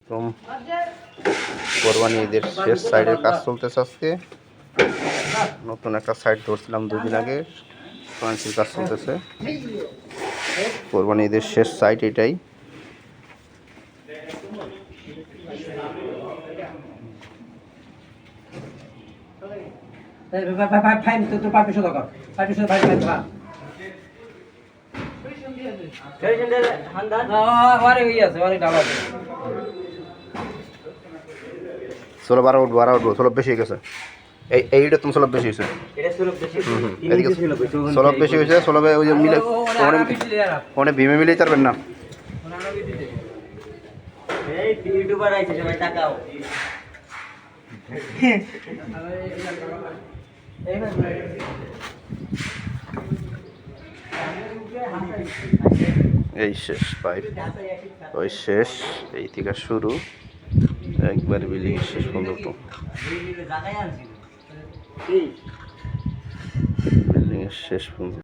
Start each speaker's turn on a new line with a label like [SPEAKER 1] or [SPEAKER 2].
[SPEAKER 1] একদম কোরবানি ঈদের শেষ সাইডের কাজ চলতেছে আজকে। নতুন একটা সাইড ধরছিলাম 2 দিন আগে, ফ্রান্সির কাজ চলতেছে। কোরবানি ঈদের শেষ সাইড এটাই। ষোলো 12 উঠবো, 12 উঠবো, 16 বেশি হয়ে গেছে। এইটা তুমি 16 বেশি হয়েছে, এদিকে 16 বেশি হয়েছে। 16 ওই যে মিলে ফোনে ভীমে মিলেই পারবেন না। এই শেষ পাইপ, ওই শেষ, এই থেকে শুরু একবার বিল্ডিং শেষ পর্যন্ত। বিল্ডিং এর শেষ পর্যন্ত।